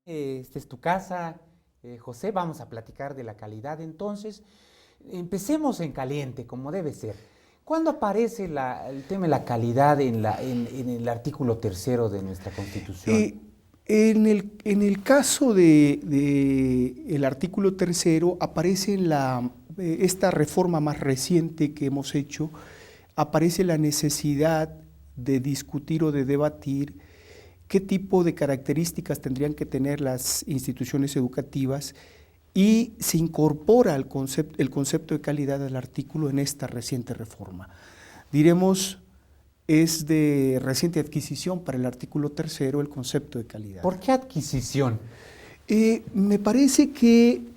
Esta es tu casa, José. Vamos a platicar de la calidad. Entonces, empecemos en caliente, como debe ser. ¿Cuándo aparece el tema de la calidad en el artículo tercero de nuestra Constitución? En el caso de el artículo tercero aparece esta reforma más reciente que hemos hecho, aparece la necesidad de discutir o de debatir qué tipo de características tendrían que tener las instituciones educativas y se incorpora el concepto de calidad al artículo en esta reciente reforma. Diremos, es de reciente adquisición para el artículo tercero el concepto de calidad. ¿Por qué adquisición? Me parece que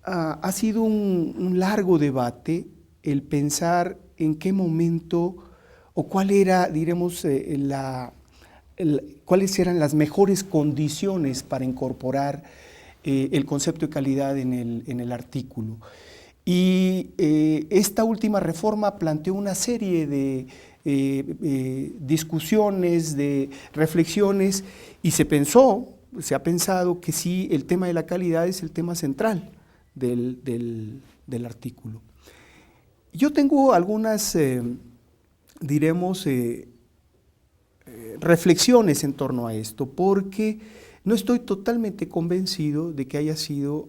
ha sido un largo debate el pensar en qué momento o cuál era, diremos, cuáles eran las mejores condiciones para incorporar el concepto de calidad en el artículo. Y esta última reforma planteó una serie de discusiones, de reflexiones, y se ha pensado que sí, el tema de la calidad es el tema central del artículo. Yo tengo algunas, diremos, reflexiones en torno a esto, porque no estoy totalmente convencido de que haya sido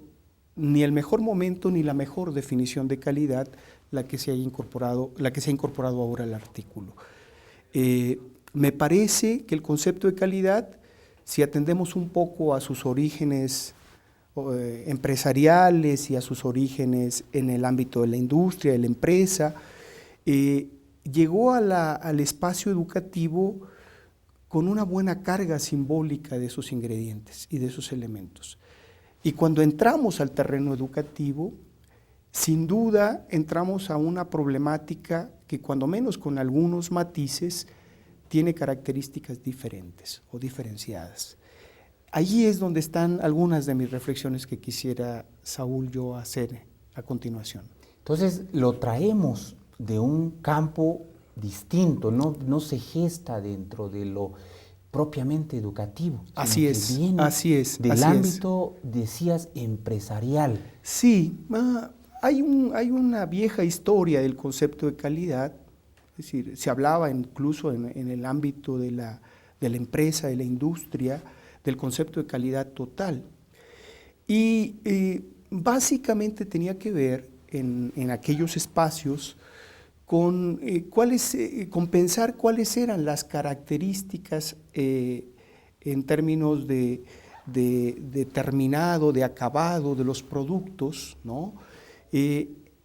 ni el mejor momento ni la mejor definición de calidad la que se ha incorporado ahora al artículo. Me parece que el concepto de calidad, si atendemos un poco a sus orígenes empresariales y a sus orígenes en el ámbito de la industria, de la empresa, llegó al espacio educativo con una buena carga simbólica de esos ingredientes y de esos elementos. Y cuando entramos al terreno educativo, sin duda entramos a una problemática que, cuando menos con algunos matices, tiene características diferentes o diferenciadas. Allí es donde están algunas de mis reflexiones que quisiera, Saúl, yo hacer a continuación. Entonces, lo traemos de un campo distinto, no se gesta dentro de lo propiamente educativo. Así es, así es. Del ámbito, decías, empresarial. Sí, hay una vieja historia del concepto de calidad, es decir, se hablaba incluso en el ámbito de la empresa, de la industria, del concepto de calidad total. Y básicamente tenía que ver en aquellos espacios con pensar cuáles eran las características en términos de terminado, de acabado de los productos, ¿no?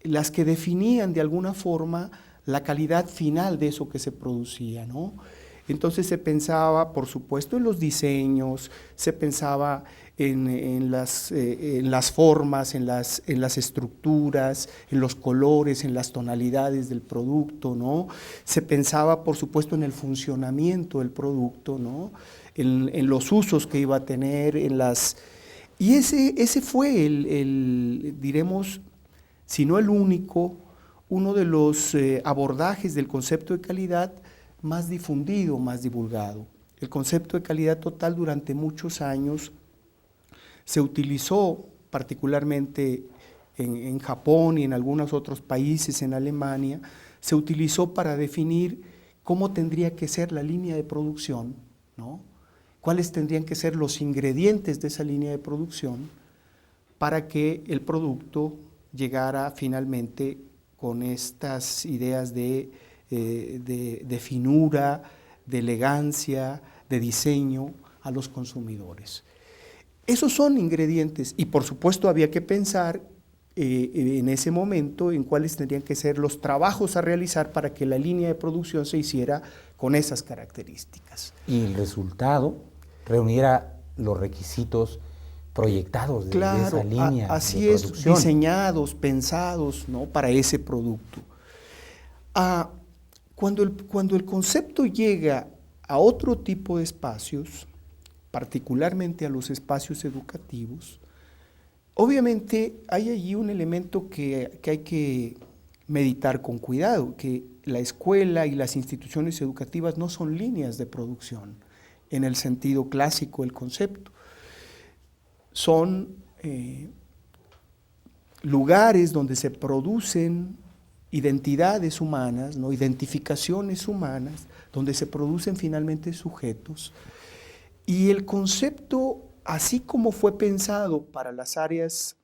Las que definían de alguna forma la calidad final de eso que se producía, ¿no? Entonces se pensaba, por supuesto, en los diseños, se pensaba en las formas, en las estructuras, en los colores, en las tonalidades del producto, ¿no? Se pensaba, por supuesto, en el funcionamiento del producto, ¿no? En los usos que iba a tener, y ese fue diremos, si no el único, uno de los abordajes del concepto de calidad más difundido, más divulgado. El concepto de calidad total durante muchos años se utilizó particularmente en Japón y en algunos otros países, en Alemania, se utilizó para definir cómo tendría que ser la línea de producción, ¿no? Cuáles tendrían que ser los ingredientes de esa línea de producción para que el producto llegara finalmente con estas ideas de finura, de elegancia, de diseño a los consumidores. Esos son ingredientes, y por supuesto había que pensar en ese momento en cuáles tendrían que ser los trabajos a realizar para que la línea de producción se hiciera con esas características. Y el resultado reuniera los requisitos proyectados de esa línea así de es, producción. diseñados, pensados, ¿no?, para ese producto. Cuando el concepto llega a otro tipo de espacios, particularmente a los espacios educativos, obviamente hay allí un elemento que hay que meditar con cuidado, que la escuela y las instituciones educativas no son líneas de producción en el sentido clásico del concepto. son lugares donde se producen identidades humanas, ¿no? Identificaciones humanas, donde se producen finalmente sujetos. Y el concepto, así como fue pensado para las áreas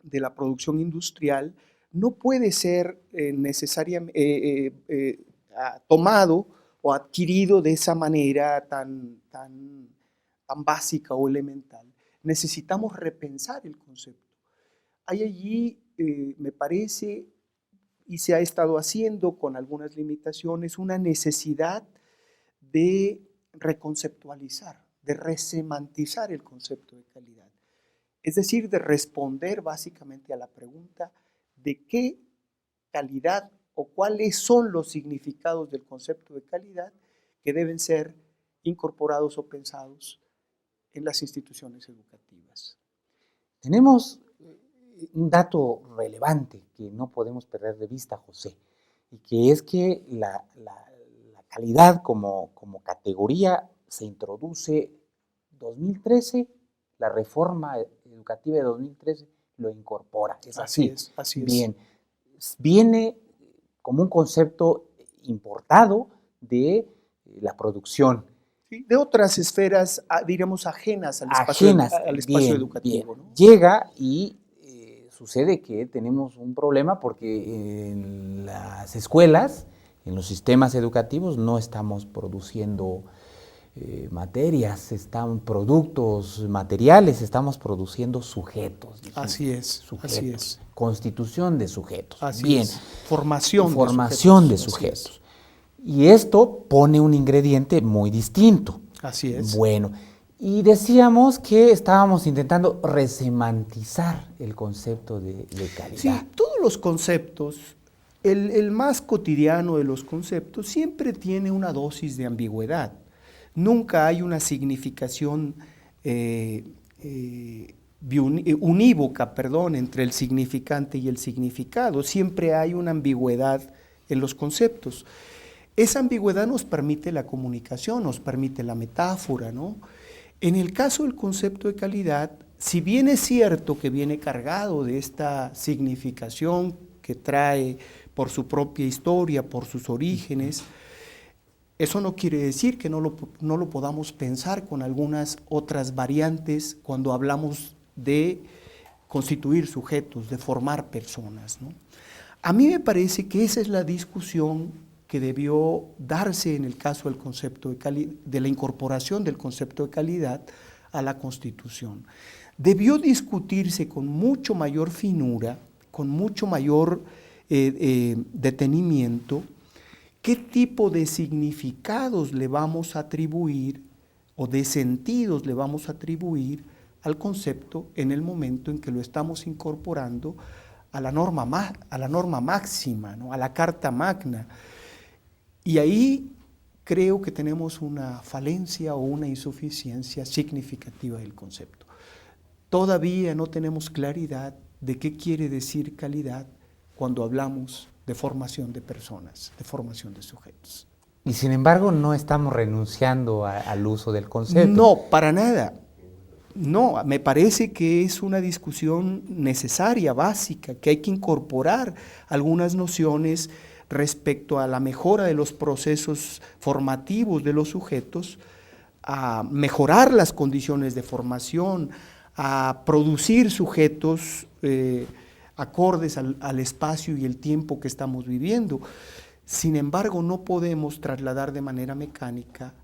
de la producción industrial, no puede ser necesariamente tomado o adquirido de esa manera tan básica o elemental. Necesitamos repensar el concepto. Hay allí, me parece, y se ha estado haciendo con algunas limitaciones, una necesidad de reconceptualizar, de resemantizar el concepto de calidad. Es decir, de responder básicamente a la pregunta de qué calidad o cuáles son los significados del concepto de calidad que deben ser incorporados o pensados en las instituciones educativas. Tenemos un dato relevante que no podemos perder de vista, José, y que es que la calidad como categoría se introduce 2013, la reforma educativa de 2013 lo incorpora. Es así. Así es. Bien, viene como un concepto importado de la producción. Sí, de otras esferas, diríamos, ajenas al espacio educativo. Bien. ¿No? Llega y sucede que tenemos un problema porque en las escuelas, en los sistemas educativos, no estamos produciendo materias, están productos materiales, estamos produciendo sujetos. Así es. Constitución de sujetos. Así es. Formación de sujetos. Y esto pone un ingrediente muy distinto. Así es. Bueno, y decíamos que estábamos intentando resemantizar el concepto de calidad. Sí, todos los conceptos, el más cotidiano de los conceptos, siempre tiene una dosis de ambigüedad. Nunca hay una significación unívoca, entre el significante y el significado. Siempre hay una ambigüedad en los conceptos. Esa ambigüedad nos permite la comunicación, nos permite la metáfora, ¿no? En el caso del concepto de calidad, si bien es cierto que viene cargado de esta significación que trae por su propia historia, por sus orígenes, eso no quiere decir que no lo podamos pensar con algunas otras variantes cuando hablamos de constituir sujetos, de formar personas, ¿no? A mí me parece que esa es la discusión que debió darse en el caso del concepto de la incorporación del concepto de calidad a la Constitución. Debió discutirse con mucho mayor finura, con mucho mayor detenimiento, qué tipo de significados le vamos a atribuir o de sentidos le vamos a atribuir al concepto en el momento en que lo estamos incorporando a la norma máxima, ¿no? A la Carta Magna. Y ahí creo que tenemos una falencia o una insuficiencia significativa del concepto. Todavía no tenemos claridad de qué quiere decir calidad cuando hablamos de formación de personas, de formación de sujetos. Y sin embargo no estamos renunciando al uso del concepto. No, para nada. No, me parece que es una discusión necesaria, básica, que hay que incorporar algunas nociones respecto a la mejora de los procesos formativos de los sujetos, a mejorar las condiciones de formación, a producir sujetos acordes al espacio y el tiempo que estamos viviendo. Sin embargo, no podemos trasladar de manera mecánica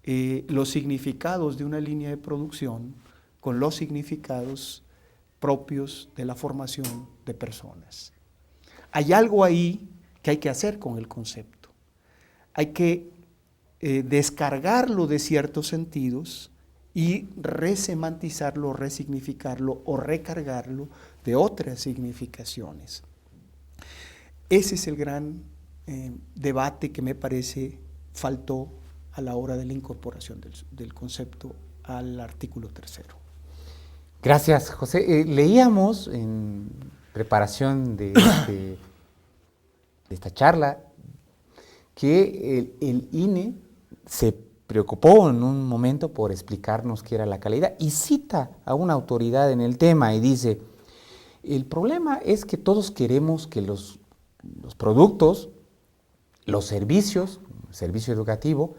los significados de una línea de producción con los significados propios de la formación de personas. Hay algo ahí que hay que hacer con el concepto. Hay que descargarlo de ciertos sentidos y resemantizarlo, resignificarlo o recargarlo de otras significaciones. Ese es el gran debate que me parece faltó a la hora de la incorporación del concepto al artículo 3. Gracias, José. Leíamos en preparación de esta charla que el INE se preocupó en un momento por explicarnos qué era la calidad y cita a una autoridad en el tema y dice, el problema es que todos queremos que los productos, los servicios, el servicio educativo,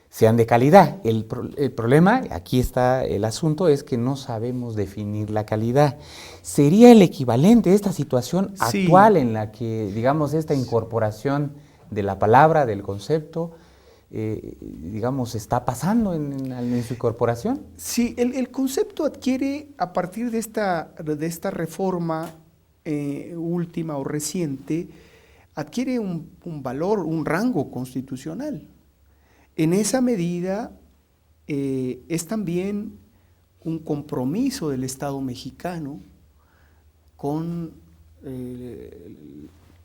sean de calidad. El problema, aquí está el asunto, es que no sabemos definir la calidad. ¿Sería el equivalente a esta situación actual en la que, digamos, esta incorporación de la palabra, del concepto, digamos, está pasando en su incorporación? Sí, el concepto adquiere, a partir de esta reforma última o reciente, adquiere un valor, un rango constitucional. En esa medida es también un compromiso del Estado mexicano con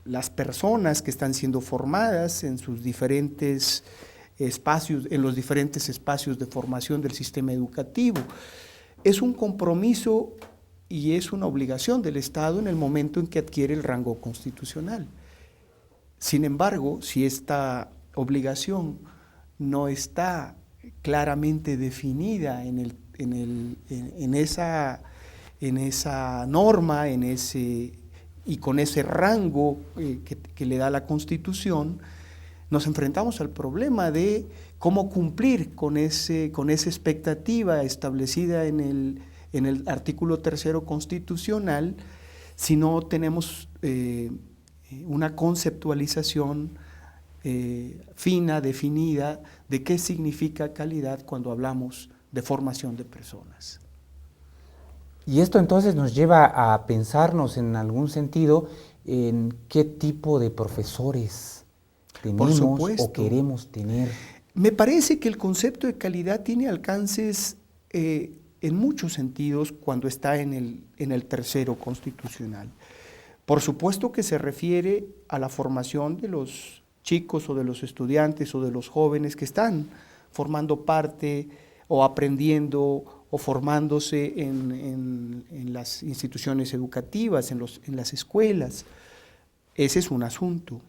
las personas que están siendo formadas en sus diferentes espacios, en los diferentes espacios de formación del sistema educativo. Es un compromiso y es una obligación del Estado en el momento en que adquiere el rango constitucional. Sin embargo, si esta obligación no está claramente definida en esa norma, y con ese rango que le da la Constitución, nos enfrentamos al problema de cómo cumplir con esa expectativa establecida en el artículo 3 constitucional si no tenemos una conceptualización fina, definida, de qué significa calidad cuando hablamos de formación de personas. Y esto entonces nos lleva a pensarnos en algún sentido en qué tipo de profesores tenemos o queremos tener. Me parece que el concepto de calidad tiene alcances en muchos sentidos cuando está en el 3 constitucional. Por supuesto que se refiere a la formación de los chicos o de los estudiantes o de los jóvenes que están formando parte o aprendiendo o formándose en las instituciones educativas, en las escuelas. Ese es un asunto.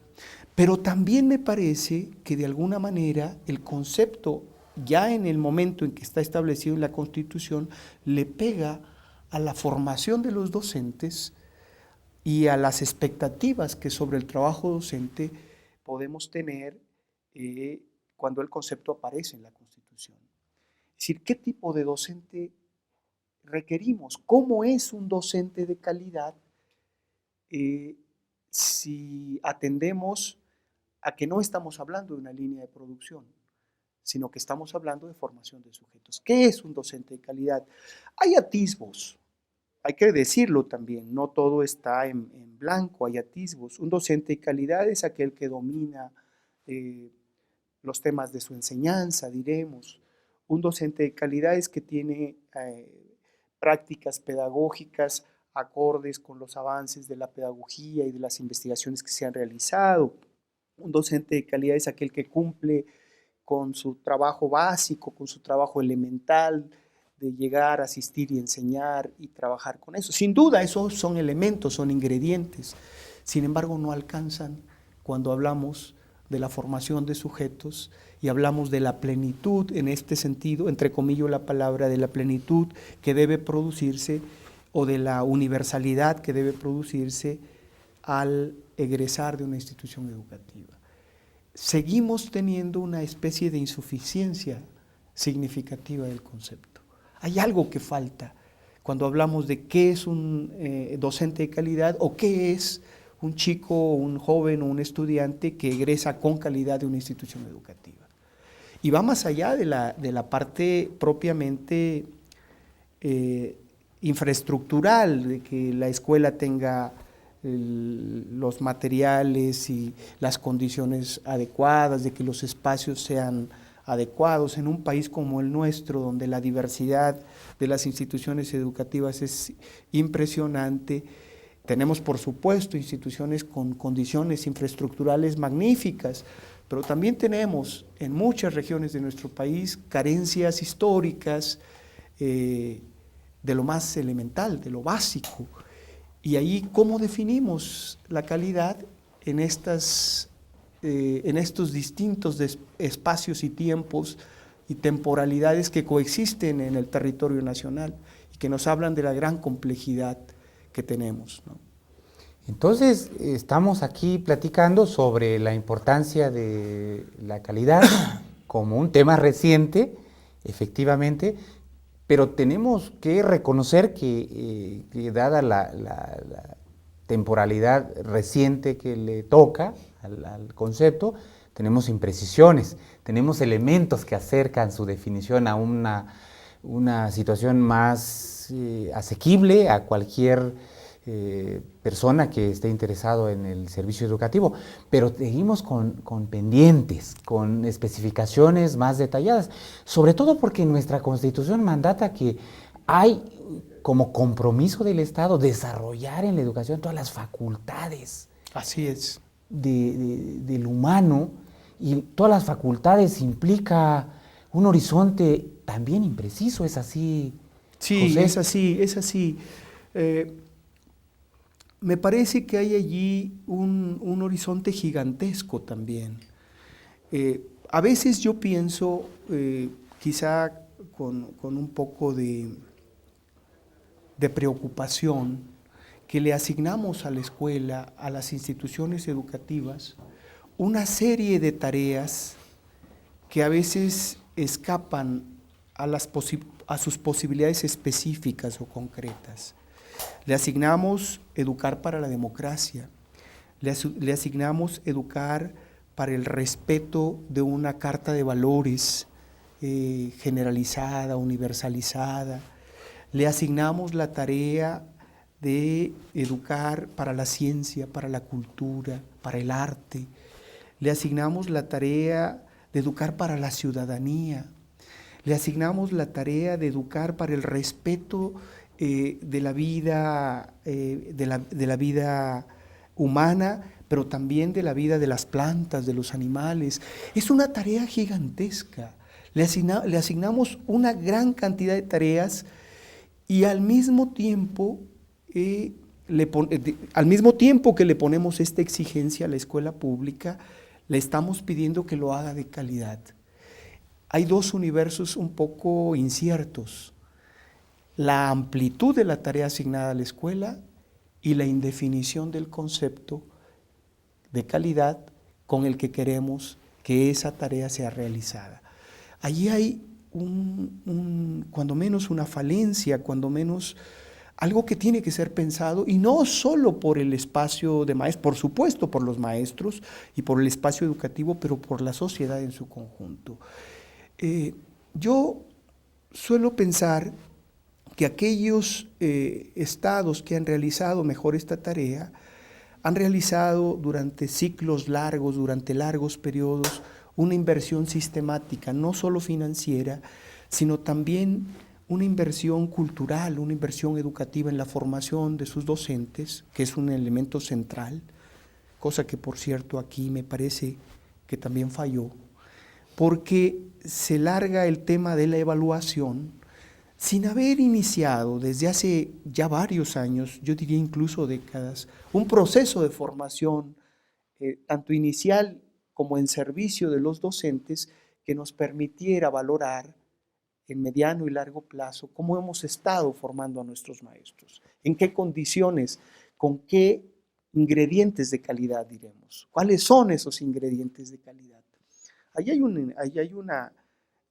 Pero también me parece que de alguna manera el concepto, ya en el momento en que está establecido en la Constitución, le pega a la formación de los docentes y a las expectativas que sobre el trabajo docente podemos tener cuando el concepto aparece en la Constitución. Es decir, ¿qué tipo de docente requerimos? ¿Cómo es un docente de calidad si atendemos a que no estamos hablando de una línea de producción, sino que estamos hablando de formación de sujetos? ¿Qué es un docente de calidad? Hay atisbos. Hay que decirlo también, no todo está en blanco, hay atisbos. Un docente de calidad es aquel que domina los temas de su enseñanza, diremos. Un docente de calidad es que tiene prácticas pedagógicas acordes con los avances de la pedagogía y de las investigaciones que se han realizado. Un docente de calidad es aquel que cumple con su trabajo básico, con su trabajo elemental, de llegar, asistir y enseñar y trabajar con eso. Sin duda, esos son elementos, son ingredientes. Sin embargo, no alcanzan cuando hablamos de la formación de sujetos y hablamos de la plenitud, en este sentido, entre comillas la palabra, de la plenitud que debe producirse o de la universalidad que debe producirse al egresar de una institución educativa. Seguimos teniendo una especie de insuficiencia significativa del concepto. Hay algo que falta cuando hablamos de qué es un docente de calidad o qué es un chico, un joven o un estudiante que egresa con calidad de una institución educativa. Y va más allá de la parte propiamente infraestructural, de que la escuela tenga los materiales y las condiciones adecuadas, de que los espacios sean adecuados. En un país como el nuestro, donde la diversidad de las instituciones educativas es impresionante, tenemos por supuesto instituciones con condiciones infraestructurales magníficas, pero también tenemos en muchas regiones de nuestro país carencias históricas de lo más elemental, de lo básico. Y ahí, ¿cómo definimos la calidad en estos distintos espacios y tiempos y temporalidades que coexisten en el territorio nacional y que nos hablan de la gran complejidad que tenemos, ¿no? Entonces, estamos aquí platicando sobre la importancia de la calidad como un tema reciente, efectivamente, pero tenemos que reconocer que dada la temporalidad reciente que le toca al concepto, tenemos imprecisiones, tenemos elementos que acercan su definición a una situación más asequible a cualquier persona que esté interesado en el servicio educativo, pero seguimos con pendientes, con especificaciones más detalladas, sobre todo porque nuestra Constitución mandata que hay como compromiso del Estado desarrollar en la educación todas las facultades. Así es. Del humano, y todas las facultades implica un horizonte también impreciso, ¿es así? Sí, José? es así. Me parece que hay allí un horizonte gigantesco también. A veces yo pienso, quizá con un poco de preocupación, que le asignamos a la escuela, a las instituciones educativas, una serie de tareas que a veces escapan a sus posibilidades específicas o concretas. Le asignamos educar para la democracia, le asignamos educar para el respeto de una carta de valores generalizada, universalizada. Le asignamos la tarea de educar para la ciencia, para la cultura, para el arte. Le asignamos la tarea de educar para la ciudadanía. Le asignamos la tarea de educar para el respeto de la vida humana, pero también de la vida de las plantas, de los animales. Es una tarea gigantesca. Le asignamos una gran cantidad de tareas y al mismo tiempo que le ponemos esta exigencia a la escuela pública, le estamos pidiendo que lo haga de calidad. Hay dos universos un poco inciertos: la amplitud de la tarea asignada a la escuela y la indefinición del concepto de calidad con el que queremos que esa tarea sea realizada. Allí hay cuando menos una falencia, cuando menos algo que tiene que ser pensado, y no solo por el espacio de maestros, por supuesto por los maestros y por el espacio educativo, pero por la sociedad en su conjunto. Yo suelo pensar que aquellos estados que han realizado mejor esta tarea han realizado durante ciclos largos, durante largos periodos, una inversión sistemática, no solo financiera, sino también una inversión cultural, una inversión educativa en la formación de sus docentes, que es un elemento central, cosa que por cierto aquí me parece que también falló, porque se larga el tema de la evaluación sin haber iniciado desde hace ya varios años, yo diría incluso décadas, un proceso de formación tanto inicial como en servicio de los docentes que nos permitiera valorar en mediano y largo plazo cómo hemos estado formando a nuestros maestros, en qué condiciones, con qué ingredientes de calidad diremos, cuáles son esos ingredientes de calidad.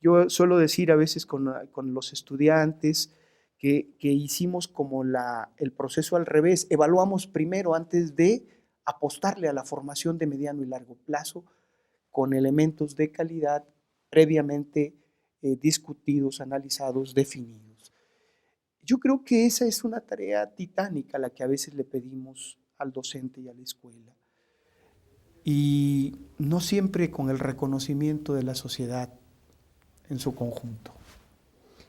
Yo suelo decir a veces con los estudiantes que hicimos como el proceso al revés, evaluamos primero antes de apostarle a la formación de mediano y largo plazo con elementos de calidad previamente discutidos, analizados, definidos. Yo creo que esa es una tarea titánica la que a veces le pedimos al docente y a la escuela. Y no siempre con el reconocimiento de la sociedad en su conjunto.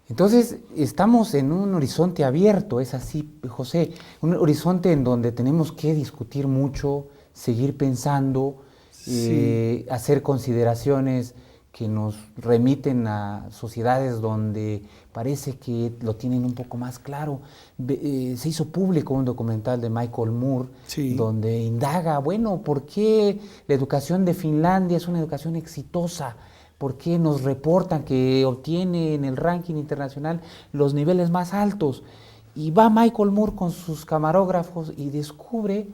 Entonces, estamos en un horizonte abierto, es así, José, un horizonte en donde tenemos que discutir mucho, seguir pensando, sí, hacer consideraciones que nos remiten a sociedades donde parece que lo tienen un poco más claro. Se hizo público un documental de Michael Moore, sí, donde indaga, bueno, ¿por qué la educación de Finlandia es una educación exitosa? ¿Por qué nos reportan que obtiene en el ranking internacional los niveles más altos? Y va Michael Moore con sus camarógrafos y descubre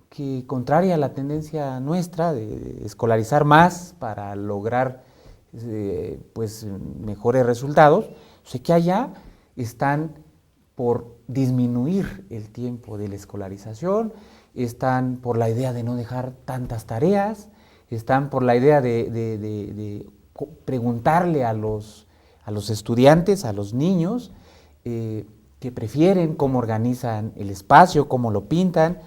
que, contraria a la tendencia nuestra de escolarizar más para lograr pues mejores resultados, o sea, que allá están por disminuir el tiempo de la escolarización, están por la idea de no dejar tantas tareas, están por la idea de preguntarle a los estudiantes, a los niños, que prefieren, cómo organizan el espacio, cómo lo pintan,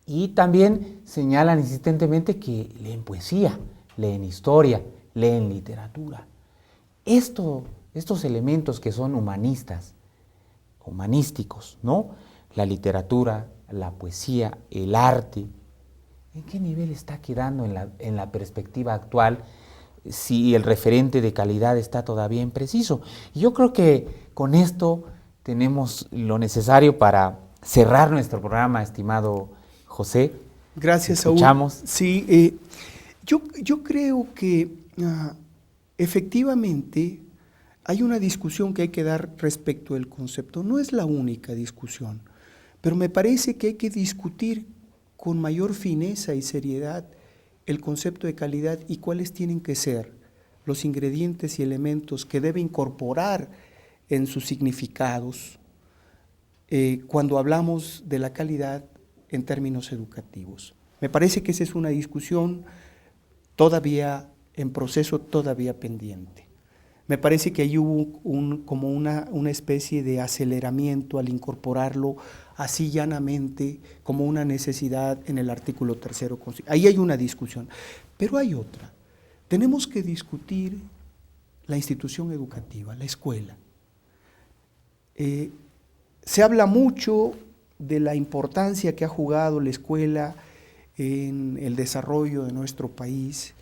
y también señalan insistentemente que leen poesía, leen historia, leen literatura. Estos elementos que son humanísticos, ¿no? La literatura, la poesía, el arte, ¿en qué nivel está quedando en la perspectiva actual si el referente de calidad está todavía impreciso? Y yo creo que con esto tenemos lo necesario para cerrar nuestro programa, estimado José. Gracias, Saúl. Sí, yo creo que efectivamente hay una discusión que hay que dar respecto del concepto. No es la única discusión, pero me parece que hay que discutir con mayor fineza y seriedad el concepto de calidad y cuáles tienen que ser los ingredientes y elementos que debe incorporar en sus significados cuando hablamos de la calidad en términos educativos. Me parece que esa es una discusión todavía en proceso, todavía pendiente. Me parece que ahí hubo como una especie de aceleramiento al incorporarlo así llanamente como una necesidad en el artículo 3º. Ahí hay una discusión, pero hay otra. Tenemos que discutir la institución educativa, la escuela. Se habla mucho de la importancia que ha jugado la escuela en el desarrollo de nuestro país,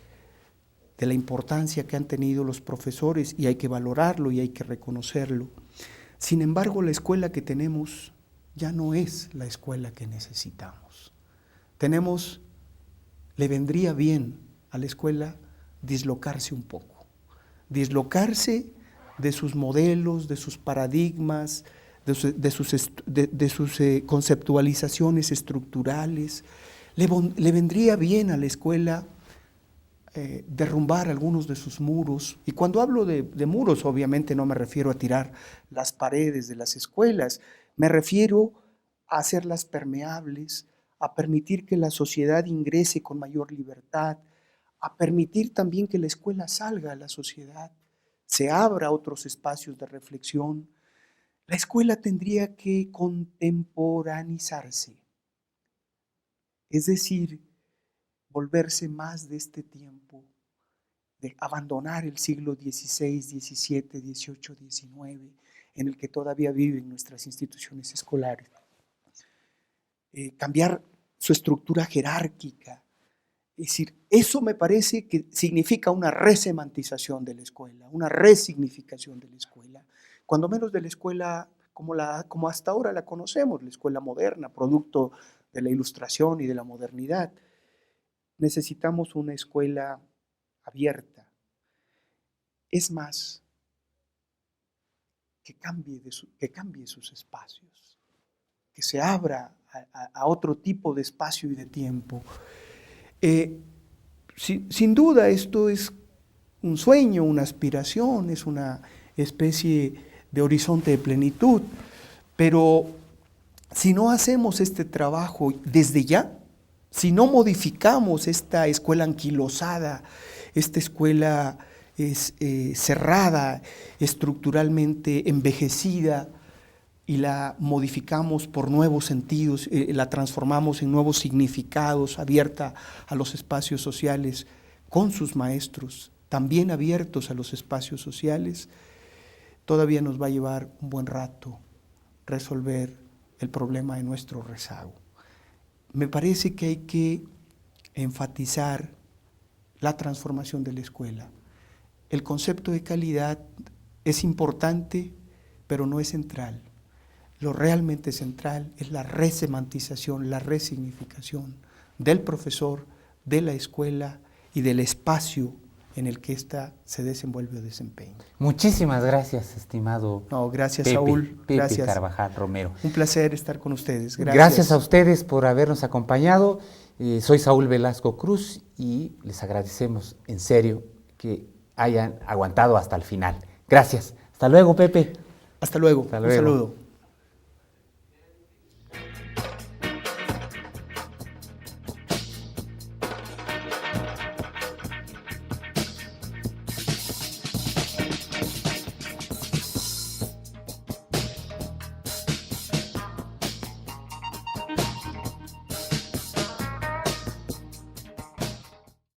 de la importancia que han tenido los profesores, y hay que valorarlo y hay que reconocerlo. Sin embargo, la escuela que tenemos ya no es la escuela que necesitamos. Le vendría bien a la escuela dislocarse un poco, dislocarse de sus modelos, de sus paradigmas, de sus conceptualizaciones estructurales. Le vendría bien a la escuela derrumbar algunos de sus muros, y cuando hablo de muros obviamente no me refiero a tirar las paredes de las escuelas, me refiero a hacerlas permeables, a permitir que la sociedad ingrese con mayor libertad, a permitir también que la escuela salga a la sociedad, se abra otros espacios de reflexión. La escuela tendría que contemporaneizarse, es decir, volverse más de este tiempo, de abandonar el siglo XVI, XVII, XVIII, XIX, en el que todavía viven nuestras instituciones escolares. Cambiar su estructura jerárquica. Es decir, eso me parece que significa una resemantización de la escuela, una resignificación de la escuela, cuando menos de la escuela como hasta ahora la conocemos, la escuela moderna, producto de la ilustración y de la modernidad. Necesitamos una escuela abierta. Es más, que cambie sus espacios, que se abra a otro tipo de espacio y de tiempo. Sin duda esto es un sueño, una aspiración, es una especie de horizonte de plenitud, pero si no hacemos este trabajo desde ya, si no modificamos esta escuela anquilosada, esta escuela cerrada, estructuralmente envejecida, y la modificamos por nuevos sentidos, la transformamos en nuevos significados, abierta a los espacios sociales, con sus maestros, también abiertos a los espacios sociales, todavía nos va a llevar un buen rato resolver el problema de nuestro rezago. Me parece que hay que enfatizar la transformación de la escuela. El concepto de calidad es importante, pero no es central. Lo realmente central es la resemantización, la resignificación del profesor, de la escuela y del espacio en el que ésta se desenvuelve o desempeña. Muchísimas gracias, estimado No, gracias, Pepe, Saúl. Pepe Gracias. Carvajal Romero. Un placer estar con ustedes. Gracias a ustedes por habernos acompañado. Soy Saúl Velasco Cruz y les agradecemos en serio que hayan aguantado hasta el final. Gracias. Hasta luego, Pepe. Hasta luego. Hasta Un luego. saludo.